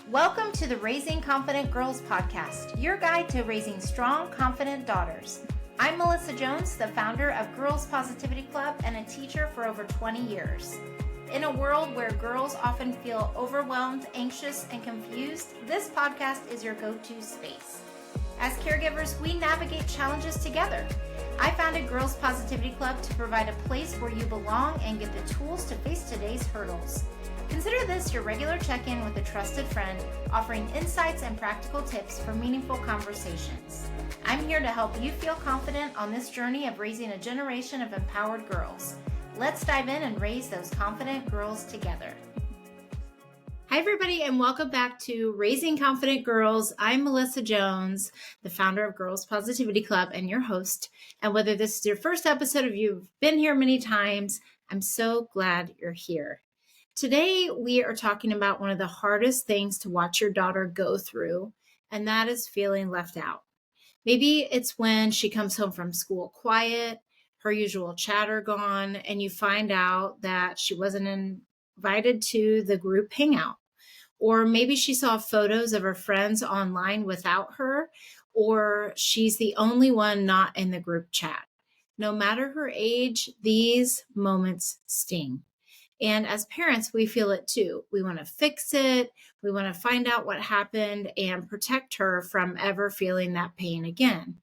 Welcome to the Raising Confident Girls podcast, your guide to raising strong, confident daughters. I'm Melissa Jones, the founder of Girls Positivity Club and a teacher for over 20 years. In a world where girls often feel overwhelmed, anxious, and confused, this podcast is your go-to space. As caregivers, we navigate challenges together. I founded Girls Positivity Club to provide a place where you belong and get the tools to face today's hurdles. Consider this your regular check-in with a trusted friend, offering insights and practical tips for meaningful conversations. I'm here to help you feel confident on this journey of raising a generation of empowered girls. Let's dive in and raise those confident girls together. Hi, everybody, and welcome back to Raising Confident Girls. I'm Melissa Jones, the founder of Girls Positivity Club and your host. And whether this is your first episode or you've been here many times, I'm so glad you're here. Today, we are talking about one of the hardest things to watch your daughter go through, and that is feeling left out. Maybe it's when she comes home from school quiet, her usual chatter gone, and you find out that she wasn't invited to the group hangout. Or maybe she saw photos of her friends online without her, or she's the only one not in the group chat. No matter her age, these moments sting. And as parents, we feel it too. We want to fix it. We want to find out what happened and protect her from ever feeling that pain again.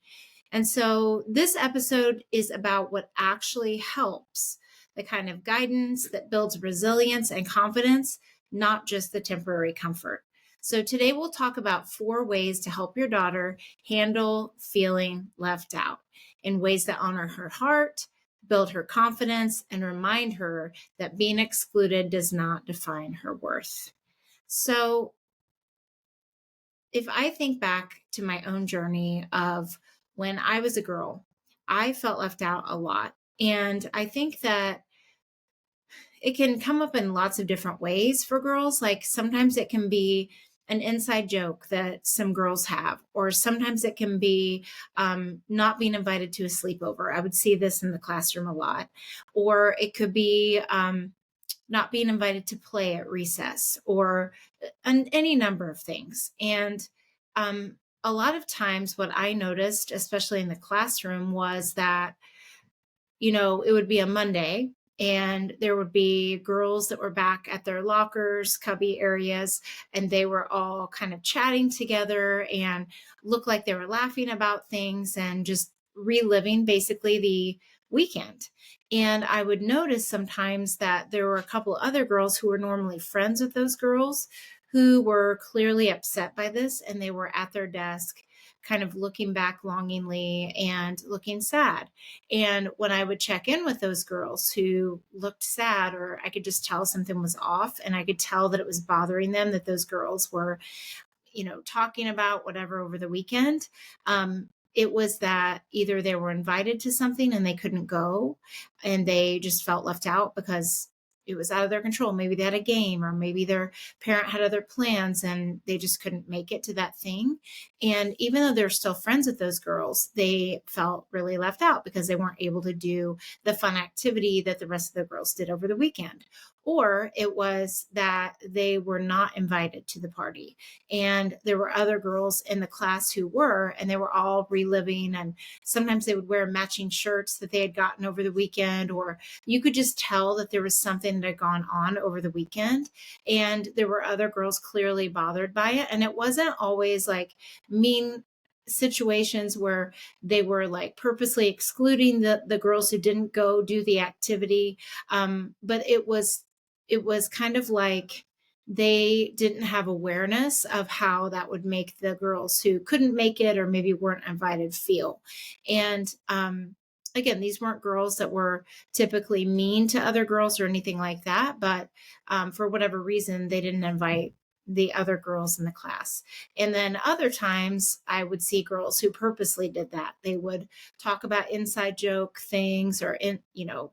And so this episode is about what actually helps, the kind of guidance that builds resilience and confidence, not just the temporary comfort. So today we'll talk about 4 ways to help your daughter handle feeling left out in ways that honor her heart, build her confidence, and remind her that being excluded does not define her worth. So if I think back to my own journey of when I was a girl, I felt left out a lot. And I think that it can come up in lots of different ways for girls. Like sometimes it can be an inside joke that some girls have, or sometimes it can be not being invited to a sleepover. I would see this in the classroom a lot. Or it could be not being invited to play at recess, or any number of things. And a lot of times what I noticed, especially in the classroom, was that, it would be a Monday, and there would be girls that were back at their lockers, cubby areas, and they were all kind of chatting together and looked like they were laughing about things and just reliving basically the weekend. And I would notice sometimes that there were a couple other girls who were normally friends with those girls who were clearly upset by this, and they were at their desk kind of looking back longingly and looking sad. And when I would check in with those girls who looked sad, or I could just tell something was off, and I could tell that it was bothering them that those girls were, talking about whatever over the weekend, it was that either they were invited to something and they couldn't go, and they just felt left out because it was out of their control. Maybe they had a game, or maybe their parent had other plans and they just couldn't make it to that thing. And even though they're still friends with those girls, they felt really left out because they weren't able to do the fun activity that the rest of the girls did over the weekend. Or it was that they were not invited to the party, and there were other girls in the class who were, and they were all reliving. And sometimes they would wear matching shirts that they had gotten over the weekend, or you could just tell that there was something that had gone on over the weekend. And there were other girls clearly bothered by it. And it wasn't always like mean situations where they were like purposely excluding the girls who didn't go do the activity. But it was kind of like they didn't have awareness of how that would make the girls who couldn't make it or maybe weren't invited feel. And again, these weren't girls that were typically mean to other girls or anything like that, but for whatever reason, they didn't invite the other girls in the class. And then other times I would see girls who purposely did that. They would talk about inside joke things, or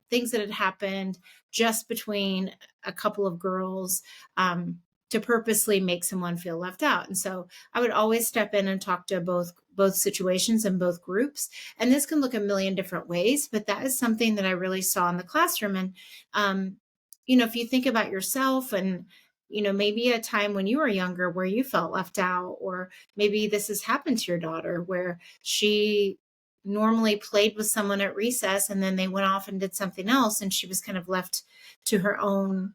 things that had happened just between a couple of girls, to purposely make someone feel left out. And so I would always step in and talk to both situations and both groups. And this can look a million different ways, but that is something that I really saw in the classroom. And, if you think about yourself and, maybe a time when you were younger where you felt left out, or maybe this has happened to your daughter where she normally played with someone at recess and then they went off and did something else and she was kind of left to her own,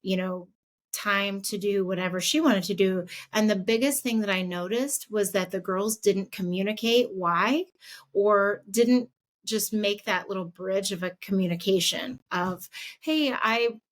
you know, time to do whatever she wanted to do. And the biggest thing that I noticed was that the girls didn't communicate why, or didn't just make that little bridge of a communication of, hey,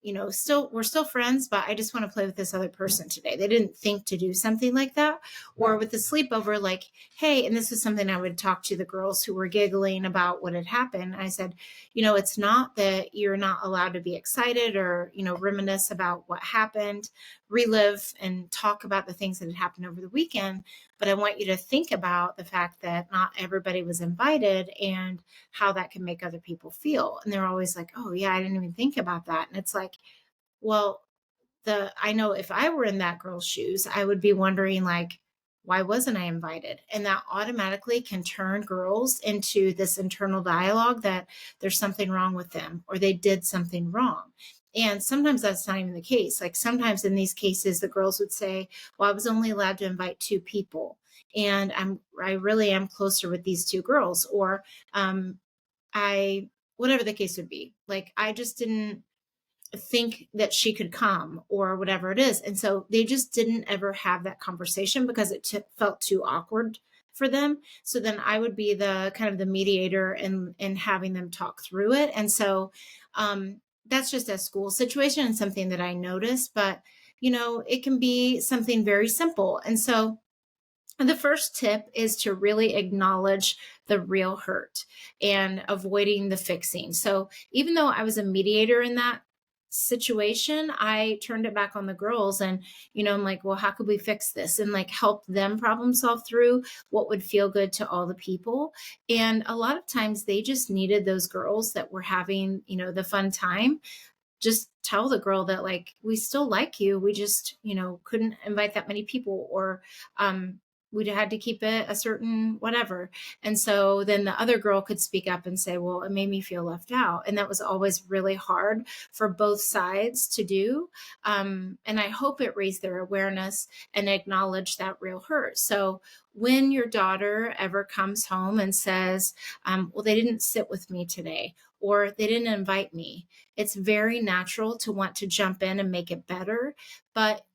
we're still friends, but I just want to play with this other person today. They didn't think to do something like that. Or with the sleepover, like, hey, and this is something I would talk to the girls who were giggling about what had happened. I said, it's not that you're not allowed to be excited or, reminisce about what happened, relive and talk about the things that had happened over the weekend. But I want you to think about the fact that not everybody was invited and how that can make other people feel. And they're always like, oh, yeah, I didn't even think about that. And it's like, well, I know if I were in that girl's shoes, I would be wondering, like, why wasn't I invited? And that automatically can turn girls into this internal dialogue that there's something wrong with them or they did something wrong. And sometimes that's not even the case. Like sometimes in these cases, the girls would say, well, I was only allowed to invite two people. And I really am closer with these two girls. Or I, whatever the case would be, like I just didn't think that she could come or whatever it is. And so they just didn't ever have that conversation because it felt too awkward for them. So then I would be the kind of the mediator and having them talk through it. And so that's just a school situation and something that I noticed, but it can be something very simple. And so the first tip is to really acknowledge the real hurt and avoiding the fixing. So even though I was a mediator in that situation, I turned it back on the girls and, I'm like, well, how could we fix this? And like help them problem solve through what would feel good to all the people. And a lot of times they just needed those girls that were having, the fun time, just tell the girl that like we still like you, we just couldn't invite that many people, or we had to keep it a certain whatever. And so then the other girl could speak up and say, well, it made me feel left out. And that was always really hard for both sides to do. And I hope it raised their awareness and acknowledged that real hurt. So when your daughter ever comes home and says, well, they didn't sit with me today, or they didn't invite me, it's very natural to want to jump in and make it better. But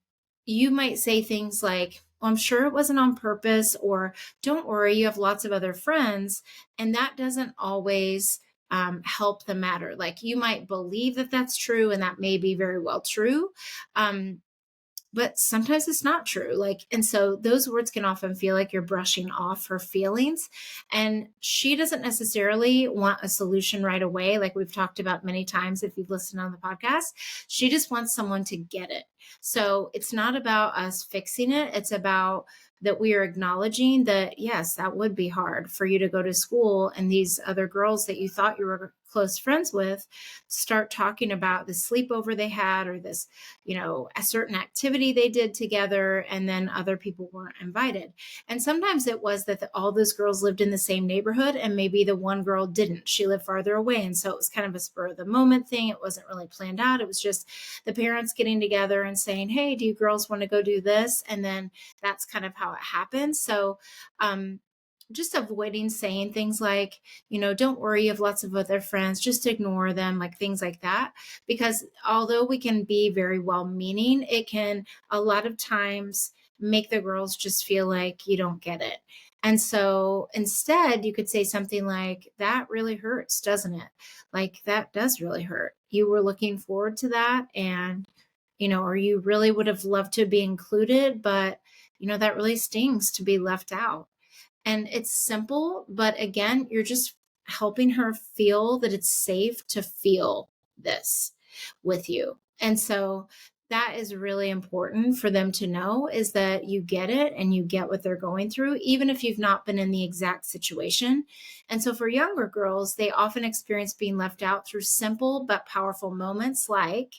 you might say things like, well, I'm sure it wasn't on purpose, or don't worry, you have lots of other friends. And that doesn't always help the matter. Like you might believe that that's true, and that may be very well true. But sometimes it's not true. Like, and so those words can often feel like you're brushing off her feelings. And she doesn't necessarily want a solution right away. Like we've talked about many times, if you've listened on the podcast, she just wants someone to get it. So it's not about us fixing it. It's about that we are acknowledging that, yes, that would be hard for you to go to school and these other girls that you thought you were close friends with start talking about the sleepover they had, or this, a certain activity they did together, and then other people weren't invited. And sometimes it was that all those girls lived in the same neighborhood and maybe the one girl didn't. She lived farther away. And so it was kind of a spur of the moment thing. It wasn't really planned out. It was just the parents getting together and saying, hey, do you girls want to go do this? And then that's kind of how it happened. So, just avoiding saying things like, don't worry, you have lots of other friends, just ignore them, like things like that. Because although we can be very well meaning, it can a lot of times make the girls just feel like you don't get it. And so instead, you could say something like, that really hurts, doesn't it? Like, that does really hurt. You were looking forward to that. And, or you really would have loved to be included, but, that really stings to be left out. And it's simple, but again, you're just helping her feel that it's safe to feel this with you. And so that is really important for them to know, is that you get it and you get what they're going through, even if you've not been in the exact situation. And so for younger girls, they often experience being left out through simple but powerful moments like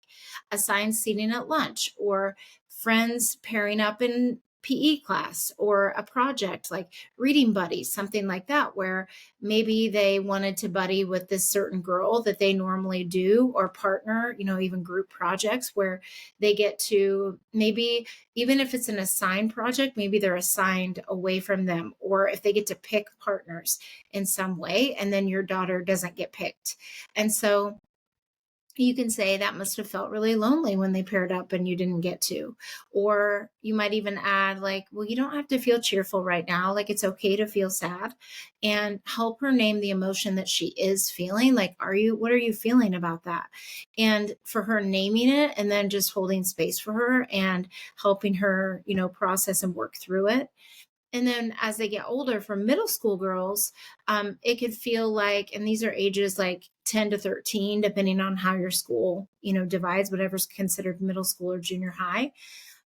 assigned seating at lunch, or friends pairing up and PE class or a project like reading buddies, something like that, where maybe they wanted to buddy with this certain girl that they normally do, or partner, even group projects where they get to, maybe even if it's an assigned project, maybe they're assigned away from them, or if they get to pick partners in some way, and then your daughter doesn't get picked. And so you can say that must have felt really lonely when they paired up and you didn't get to. Or you might even add, like, well, you don't have to feel cheerful right now. Like, it's okay to feel sad, and help her name the emotion that she is feeling. Like, what are you feeling about that? And for her naming it, and then just holding space for her and helping her, process and work through it. And then as they get older, for middle school girls, it could feel like, and these are ages like 10 to 13, depending on how your school, divides whatever's considered middle school or junior high.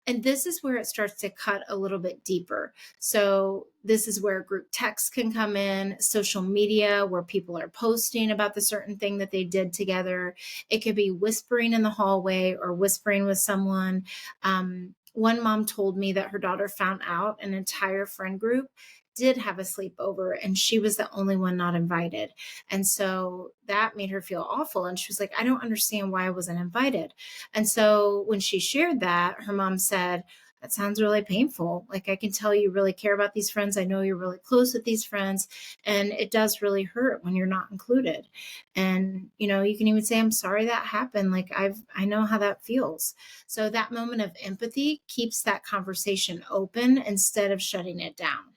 And this is where it starts to cut a little bit deeper. So this is where group text can come in, social media, where people are posting about the certain thing that they did together. It could be whispering in the hallway or whispering with someone. One mom told me that her daughter found out an entire friend group did have a sleepover and she was the only one not invited. And so that made her feel awful. And she was like, I don't understand why I wasn't invited. And so when she shared that, her mom said, that sounds really painful. Like, I can tell you really care about these friends. I know you're really close with these friends. And it does really hurt when you're not included. And, you can even say, I'm sorry that happened. Like, I know how that feels. So that moment of empathy keeps that conversation open instead of shutting it down.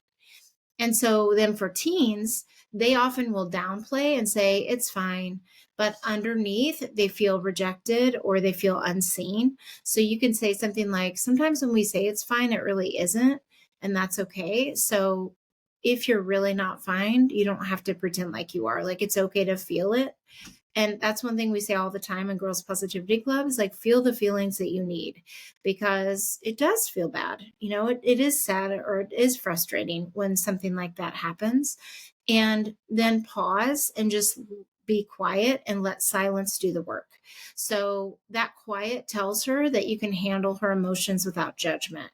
And so then for teens, they often will downplay and say, it's fine. But underneath, they feel rejected or they feel unseen. So you can say something like, sometimes when we say it's fine, it really isn't. And that's okay. So if you're really not fine, you don't have to pretend like you are. Like, it's okay to feel it. And that's one thing we say all the time in Girls Positivity Club is like, feel the feelings that you need, because it does feel bad. It is sad or it is frustrating when something like that happens. And then pause and just be quiet and let silence do the work. So that quiet tells her that you can handle her emotions without judgment.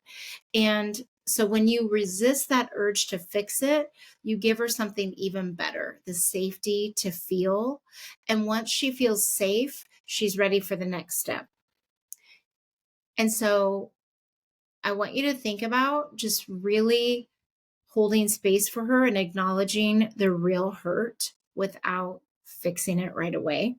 And so when you resist that urge to fix it, you give her something even better, the safety to feel. And once she feels safe, she's ready for the next step. And so I want you to think about just really holding space for her and acknowledging the real hurt without fixing it right away.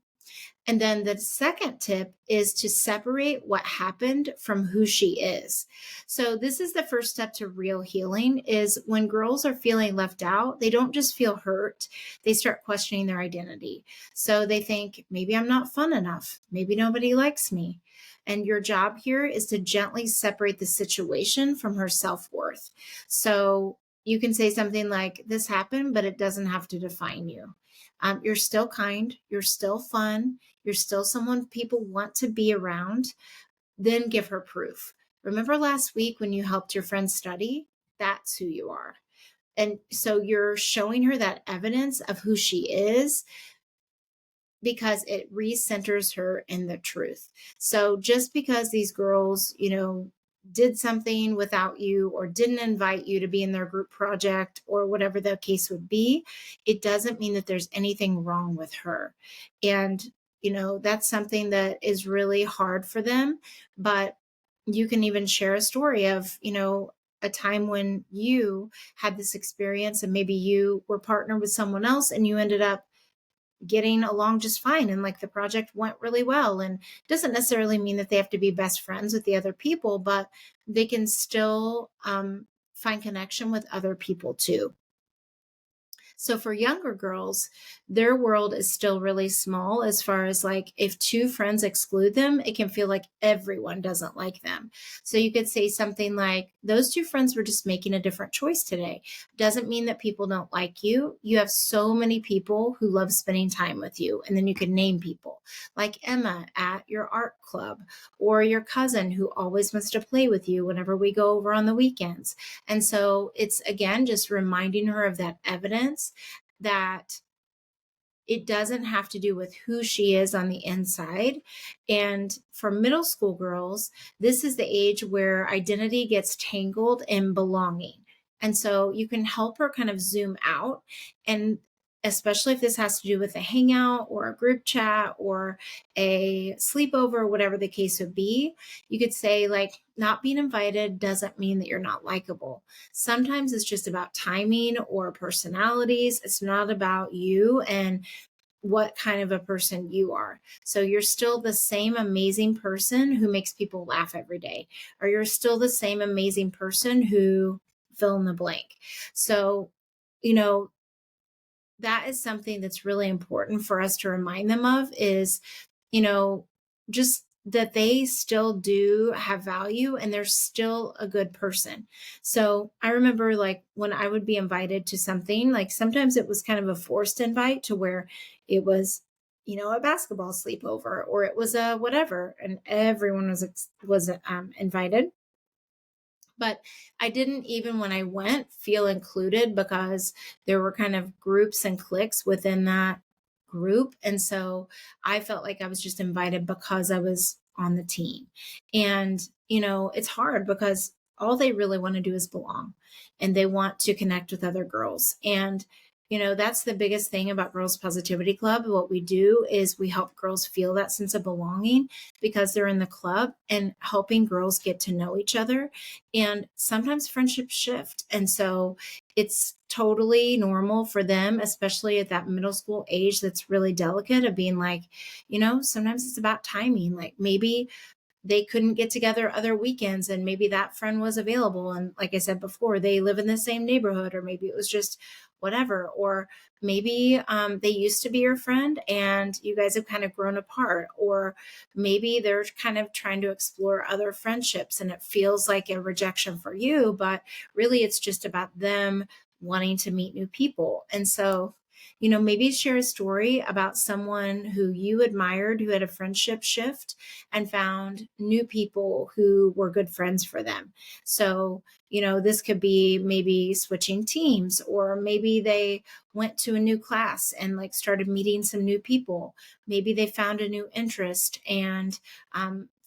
And then the second tip is to separate what happened from who she is. So this is the first step to real healing, is when girls are feeling left out, they don't just feel hurt, they start questioning their identity. So they think, maybe I'm not fun enough. Maybe nobody likes me. And your job here is to gently separate the situation from her self-worth. So you can say something like, this happened, but it doesn't have to define you. You're still kind. You're still fun. You're still someone people want to be around. Then give her proof. Remember last week when you helped your friend study? That's who you are. And so you're showing her that evidence of who she is, because it recenters her in the truth. So just because these girls, did something without you or didn't invite you to be in their group project or whatever the case would be, it doesn't mean that there's anything wrong with her. And, that's something that is really hard for them. But you can even share a story of, a time when you had this experience and maybe you were partnered with someone else and you ended up getting along just fine, and like the project went really well. And it doesn't necessarily mean that they have to be best friends with the other people, but they can still find connection with other people too. So for younger girls, their world is still really small, as far as like, if two friends exclude them, it can feel like everyone doesn't like them. So you could say something like, those two friends were just making a different choice today. Doesn't mean that people don't like you. You have so many people who love spending time with you. And then you can name people like Emma at your art club, or your cousin who always wants to play with you whenever we go over on the weekends. And so it's, again, just reminding her of that evidence that it doesn't have to do with who she is on the inside. And for middle school girls, this is the age where identity gets tangled in belonging. And so you can help her kind of zoom out, and especially if this has to do with a hangout or a group chat or a sleepover, whatever the case would be, you could say, like, not being invited doesn't mean that you're not likable. Sometimes it's just about timing or personalities. It's not about you and what kind of a person you are. So you're still the same amazing person who makes people laugh every day, or you're still the same amazing person who fill in the blank. So, you know, that is something that's really important for us to remind them of is, you know, just that they still do have value and they're still a good person. So I remember, like, when I would be invited to something, like sometimes it was kind of a forced invite to where it was, a basketball sleepover or it was a whatever, and everyone was invited. But I didn't, even when I went, feel included because there were kind of groups and cliques within that group. And so I felt like I was just invited because I was on the team. And, it's hard because all they really want to do is belong, and they want to connect with other girls. And, that's the biggest thing about Girls Positivity Club. What we do is we help girls feel that sense of belonging because they're in the club, and helping girls get to know each other. And sometimes friendships shift. And so it's totally normal for them, especially at that middle school age that's really delicate, of being like, sometimes it's about timing. Like, maybe they couldn't get together other weekends and maybe that friend was available, and like I said before, they live in the same neighborhood, or maybe it was just whatever. Or maybe they used to be your friend and you guys have kind of grown apart. Or maybe they're kind of trying to explore other friendships and it feels like a rejection for you, but really it's just about them wanting to meet new people. And so, maybe share a story about someone who you admired who had a friendship shift and found new people who were good friends for them. So, this could be maybe switching teams, or maybe they went to a new class and like started meeting some new people. Maybe they found a new interest and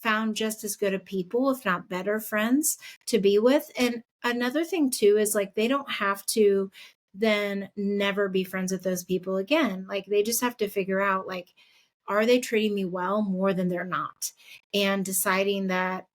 found just as good of people, if not better friends to be with. And another thing too is, like, they don't have to then never be friends with those people again. Like, they just have to figure out, like, are they treating me well more than they're not? And deciding that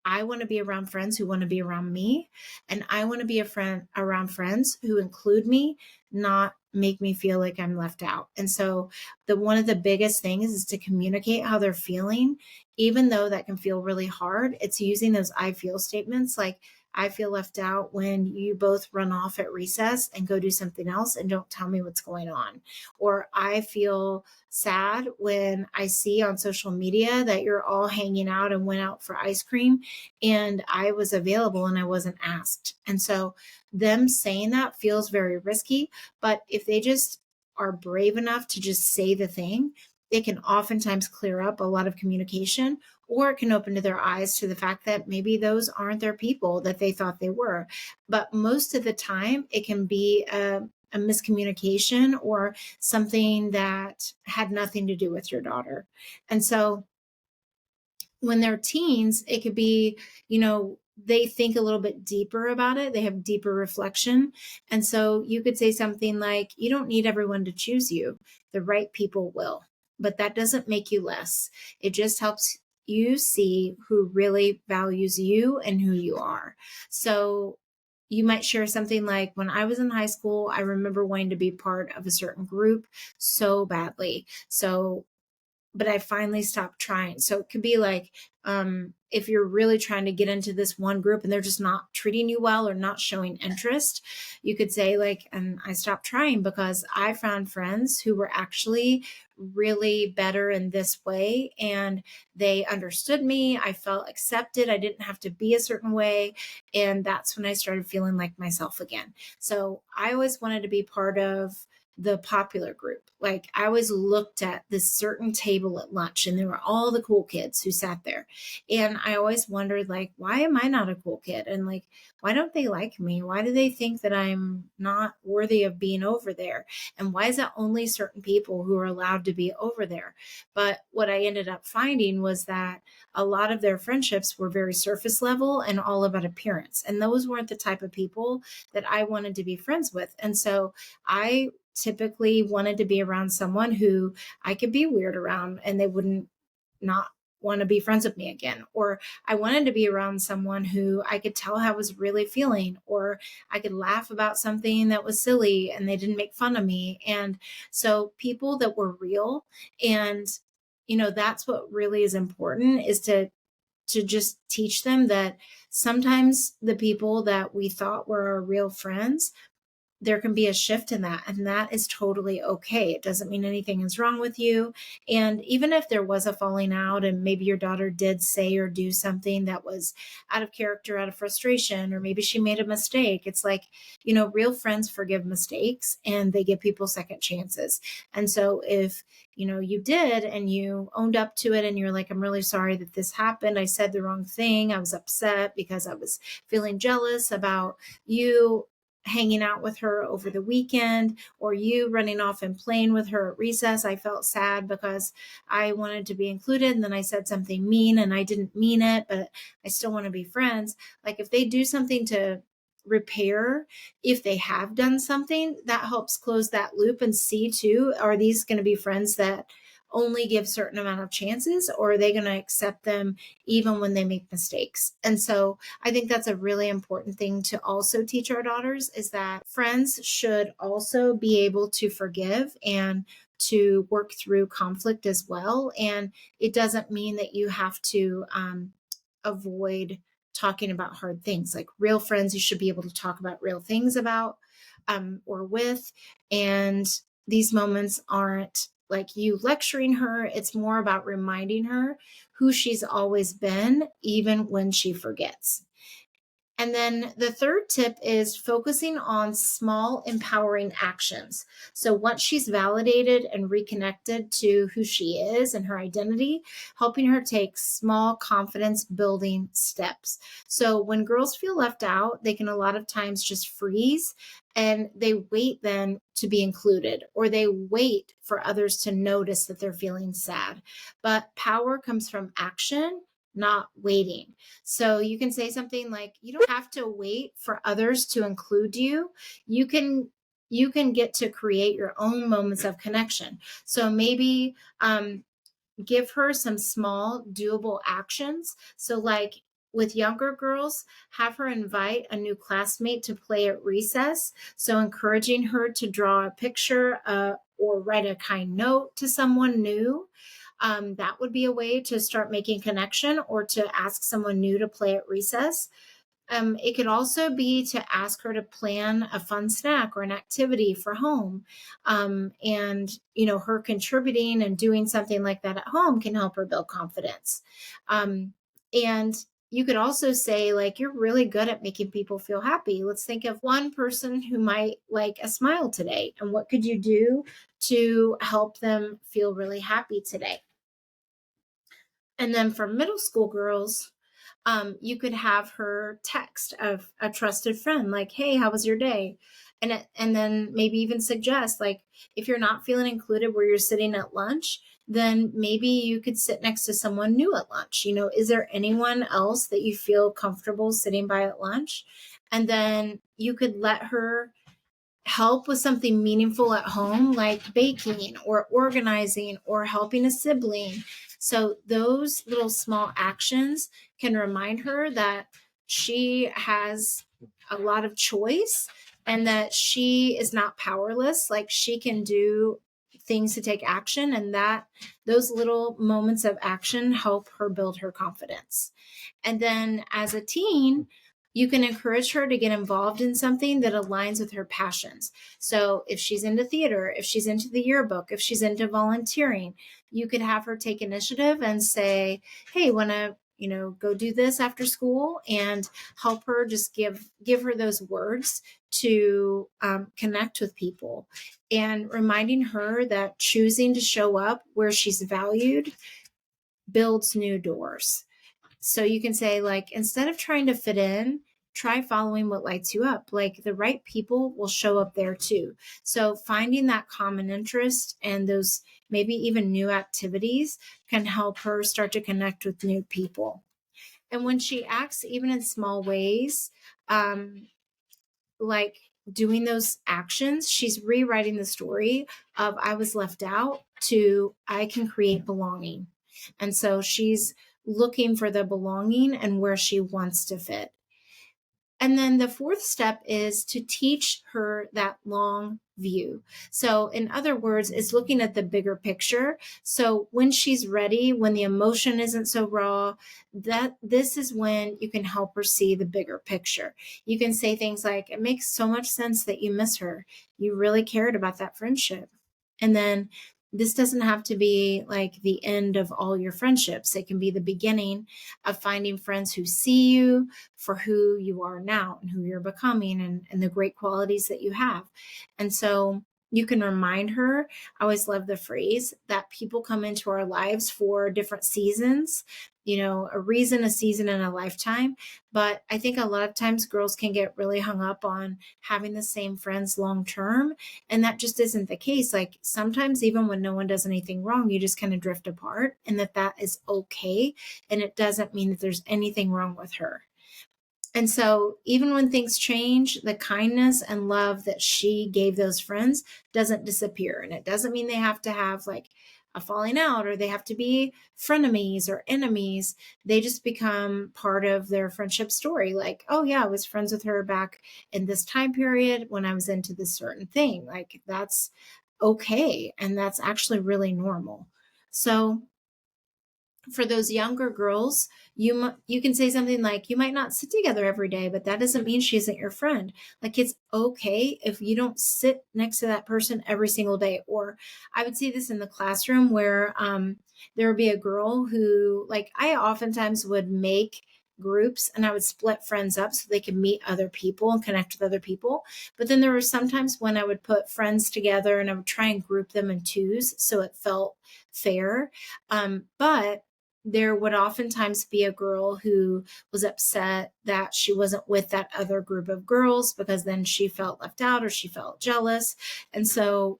I want to be around friends who want to be around me. And I want to be a friend around friends who include me, not make me feel like I'm left out. And so one of the biggest things is to communicate how they're feeling, even though that can feel really hard. It's using those I feel statements, like, I feel left out when you both run off at recess and go do something else and don't tell me what's going on. Or I feel sad when I see on social media that you're all hanging out and went out for ice cream and I was available and I wasn't asked. And so them saying that feels very risky, but if they just are brave enough to just say the thing, it can oftentimes clear up a lot of communication, or it can open to their eyes to the fact that maybe those aren't their people that they thought they were. But most of the time, it can be a miscommunication or something that had nothing to do with your daughter. And so when they're teens, it could be, they think a little bit deeper about it. They have deeper reflection. And so you could say something like, you don't need everyone to choose you. The right people will. But that doesn't make you less. It just helps you see who really values you and who you are. So you might share something like, when I was in high school, I remember wanting to be part of a certain group so badly. So but I finally stopped trying. So it could be like, if you're really trying to get into this one group and they're just not treating you well or not showing interest, you could say, like, and I stopped trying because I found friends who were actually really better in this way. And they understood me. I felt accepted. I didn't have to be a certain way. And that's when I started feeling like myself again. So I always wanted to be part of the popular group. Like I always looked at this certain table at lunch and there were all the cool kids who sat there. And I always wondered like, why am I not a cool kid? And like, why don't they like me? Why do they think that I'm not worthy of being over there? And why is it only certain people who are allowed to be over there? But what I ended up finding was that a lot of their friendships were very surface level and all about appearance. And those weren't the type of people that I wanted to be friends with. And so I typically wanted to be around someone who I could be weird around and they wouldn't not want to be friends with me again. Or I wanted to be around someone who I could tell how I was really feeling, or I could laugh about something that was silly and they didn't make fun of me. And so people that were real, and that's what really is important, is to just teach them that sometimes the people that we thought were our real friends, there can be a shift in that, and that is totally okay. It doesn't mean anything is wrong with you. And even if there was a falling out and maybe your daughter did say or do something that was out of character, out of frustration, or maybe she made a mistake, it's like, real friends forgive mistakes and they give people second chances. And so if you did and you owned up to it and you're like, I'm really sorry that this happened, I said the wrong thing, I was upset because I was feeling jealous about you hanging out with her over the weekend, or you running off and playing with her at recess. I felt sad because I wanted to be included and then I said something mean and I didn't mean it, but I still want to be friends. Like if they do something to repair, if they have done something, that helps close that loop and see too, are these going to be friends that only give certain amount of chances, or are they going to accept them even when they make mistakes? And so I think that's a really important thing to also teach our daughters, is that friends should also be able to forgive and to work through conflict as well. And it doesn't mean that you have to avoid talking about hard things. Like real friends, you should be able to talk about real things about or with. And these moments aren't like you lecturing her. It's more about reminding her who she's always been, even when she forgets. And then the third tip is focusing on small, empowering actions. So once she's validated and reconnected to who she is and her identity, helping her take small confidence building steps. So when girls feel left out, they can a lot of times just freeze and they wait then to be included, or they wait for others to notice that they're feeling sad. But power comes from action, not waiting. So you can say something like, you don't have to wait for others to include you. You can get to create your own moments of connection. So maybe give her some small doable actions. So like with younger girls, have her invite a new classmate to play at recess. So encouraging her to draw a picture or write a kind note to someone new. That would be a way to start making connection, or to ask someone new to play at recess. It could also be to ask her to plan a fun snack or an activity for home. And her contributing and doing something like that at home can help her build confidence. And you could also say, like, you're really good at making people feel happy. Let's think of one person who might like a smile today. And what could you do to help them feel really happy today? And then for middle school girls, you could have her text of a trusted friend, like, "Hey, how was your day?" And then maybe even suggest, like, if you're not feeling included where you're sitting at lunch, then maybe you could sit next to someone new at lunch. Is there anyone else that you feel comfortable sitting by at lunch? And then you could let her help with something meaningful at home, like baking or organizing or helping a sibling. So those little small actions can remind her that she has a lot of choice and that she is not powerless. Like she can do things to take action, and that those little moments of action help her build her confidence. And then as a teen, you can encourage her to get involved in something that aligns with her passions. So if she's into theater, if she's into the yearbook, if she's into volunteering, you could have her take initiative and say, "Hey, want to go do this after school, and help her, just give her those words to connect with people, and reminding her that choosing to show up where she's valued builds new doors. So you can say, like, instead of trying to fit in, try following what lights you up. Like, the right people will show up there too. So finding that common interest and those maybe even new activities can help her start to connect with new people. And when she acts even in small ways, like doing those actions, she's rewriting the story of I was left out to I can create belonging. And so she's looking for the belonging and where she wants to fit. And then the fourth step is to teach her that long view. So, in other words, it's looking at the bigger picture. So, when she's ready, when the emotion isn't so raw, that this is when you can help her see the bigger picture. You can say things like, "It makes so much sense that you miss her. You really cared about that friendship." And then this doesn't have to be like the end of all your friendships. It can be the beginning of finding friends who see you for who you are now and who you're becoming, and the great qualities that you have. And so you can remind her. I always love the phrase that people come into our lives for different seasons, a reason, a season, and a lifetime. But I think a lot of times girls can get really hung up on having the same friends long term. And that just isn't the case. Like, sometimes, even when no one does anything wrong, you just kind of drift apart, and that is okay. And it doesn't mean that there's anything wrong with her. And so, even when things change, the kindness and love that she gave those friends doesn't disappear. And it doesn't mean they have to have like a falling out, or they have to be frenemies or enemies. They just become part of their friendship story. Like, oh, yeah, I was friends with her back in this time period when I was into this certain thing. Like, that's okay. And that's actually really normal. So, for those younger girls, you can say something like, you might not sit together every day, but that doesn't mean she isn't your friend. Like, it's okay if you don't sit next to that person every single day. Or I would see this in the classroom where there would be a girl who, like, I oftentimes would make groups and I would split friends up so they could meet other people and connect with other people. But then there were sometimes when I would put friends together and I would try and group them in twos so it felt fair. But there would oftentimes be a girl who was upset that she wasn't with that other group of girls, because then she felt left out or she felt jealous. And so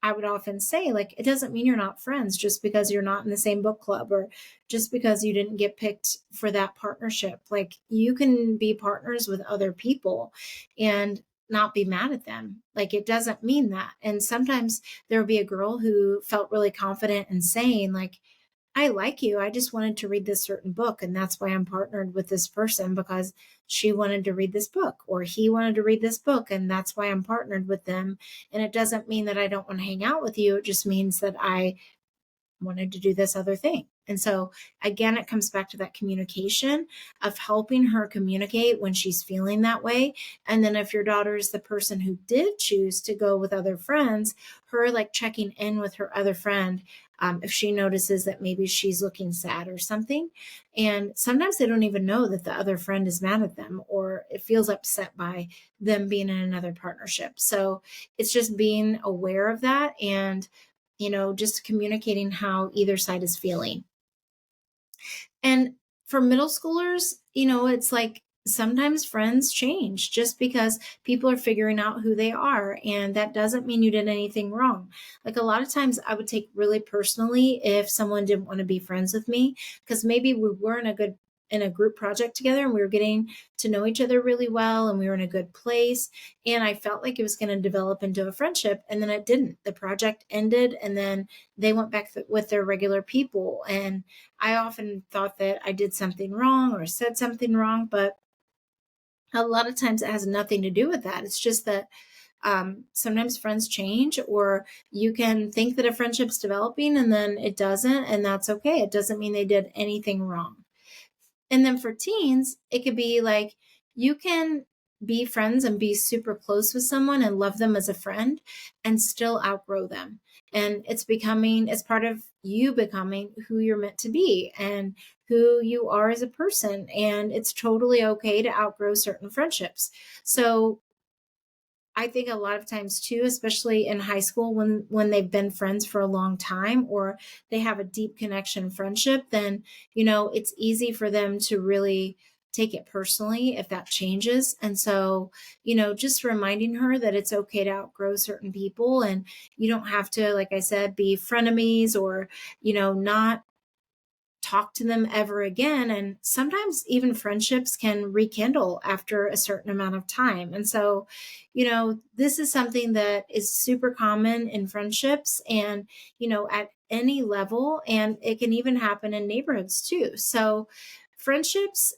I would often say, like, it doesn't mean you're not friends just because you're not in the same book club, or just because you didn't get picked for that partnership. Like, you can be partners with other people and not be mad at them. Like, it doesn't mean that. And sometimes there would be a girl who felt really confident in saying, like, I like you. I just wanted to read this certain book. And that's why I'm partnered with this person, because she wanted to read this book, or he wanted to read this book. And that's why I'm partnered with them. And it doesn't mean that I don't want to hang out with you. It just means that I wanted to do this other thing. And so, again, it comes back to that communication of helping her communicate when she's feeling that way. And then if your daughter is the person who did choose to go with other friends, her like checking in with her other friend, if she notices that maybe she's looking sad or something. And sometimes they don't even know that the other friend is mad at them, or it feels upset by them being in another partnership. So it's just being aware of that, and just communicating how either side is feeling. And for middle schoolers, it's like sometimes friends change just because people are figuring out who they are. And that doesn't mean you did anything wrong. Like, a lot of times I would take really personally if someone didn't want to be friends with me, because maybe we weren't in a group project together and we were getting to know each other really well and we were in a good place. And I felt like it was going to develop into a friendship, and then it didn't. The project ended, and then they went back with their regular people. And I often thought that I did something wrong or said something wrong, but a lot of times it has nothing to do with that. It's just that sometimes friends change, or you can think that a friendship's developing and then it doesn't, and that's okay. It doesn't mean they did anything wrong. And then for teens, it could be like, you can be friends and be super close with someone and love them as a friend and still outgrow them. And it's part of you becoming who you're meant to be and who you are as a person. And it's totally okay to outgrow certain friendships. So I think a lot of times too, especially in high school when they've been friends for a long time or they have a deep connection friendship, then, it's easy for them to really take it personally if that changes. And so, just reminding her that it's okay to outgrow certain people and you don't have to, like I said, be frenemies or, not talk to them ever again. And sometimes even friendships can rekindle after a certain amount of time. And so, this is something that is super common in friendships and, at any level. And it can even happen in neighborhoods too. So, friendships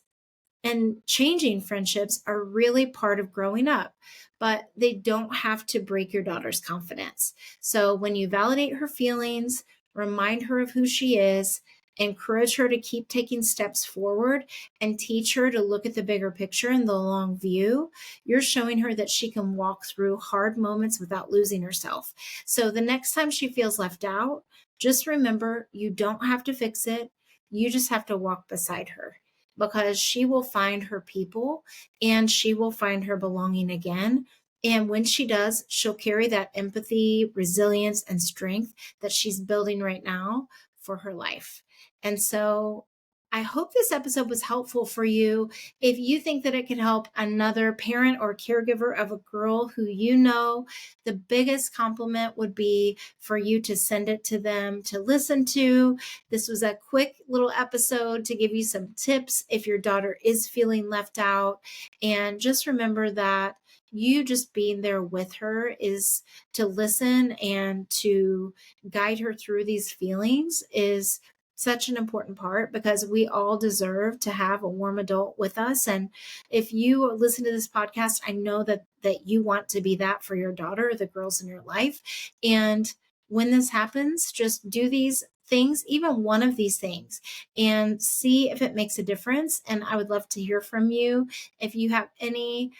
and changing friendships are really part of growing up, but they don't have to break your daughter's confidence. So when you validate her feelings, remind her of who she is, encourage her to keep taking steps forward, and teach her to look at the bigger picture and the long view, you're showing her that she can walk through hard moments without losing herself. So the next time she feels left out, just remember you don't have to fix it. You just have to walk beside her, because she will find her people and she will find her belonging again. And when she does, she'll carry that empathy, resilience, and strength that she's building right now for her life. And so I hope this episode was helpful for you. If you think that it could help another parent or caregiver of a girl who the biggest compliment would be for you to send it to them to listen to. This was a quick little episode to give you some tips if your daughter is feeling left out. And just remember that you just being there with her is to listen and to guide her through these feelings is such an important part, because we all deserve to have a warm adult with us. And if you listen to this podcast, I know that you want to be that for your daughter, the girls in your life. And when this happens, just do these things, even one of these things, and see if it makes a difference. And I would love to hear from you. If you have any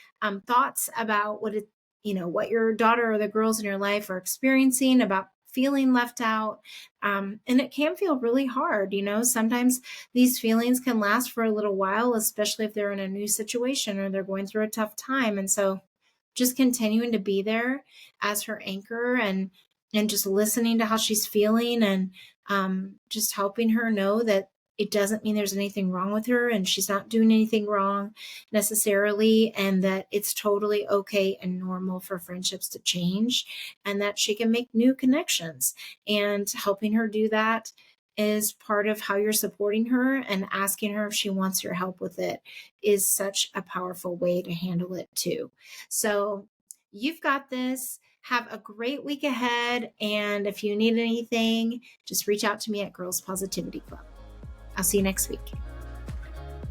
thoughts about what your daughter or the girls in your life are experiencing about feeling left out. And it can feel really hard. Sometimes these feelings can last for a little while, especially if they're in a new situation or they're going through a tough time. And so just continuing to be there as her anchor and just listening to how she's feeling and just helping her know that it doesn't mean there's anything wrong with her and she's not doing anything wrong necessarily, and that it's totally okay and normal for friendships to change and that she can make new connections. And helping her do that is part of how you're supporting her, and asking her if she wants your help with it is such a powerful way to handle it too. So you've got this. Have a great week ahead. And if you need anything, just reach out to me at Girls Positivity Club. I'll see you next week.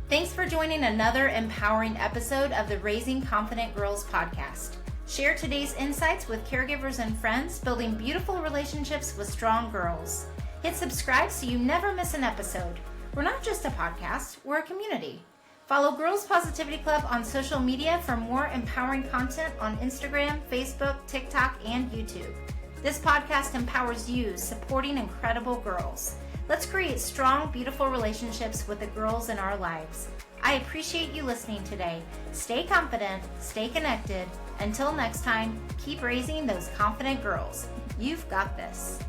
Thanks for joining another empowering episode of the Raising Confident Girls podcast. Share today's insights with caregivers and friends, building beautiful relationships with strong girls. Hit subscribe so you never miss an episode. We're not just a podcast, we're a community. Follow Girls Positivity Club on social media for more empowering content on Instagram, Facebook, TikTok, and YouTube. This podcast empowers you, supporting incredible girls. Let's create strong, beautiful relationships with the girls in our lives. I appreciate you listening today. Stay confident, stay connected. Until next time, keep raising those confident girls. You've got this.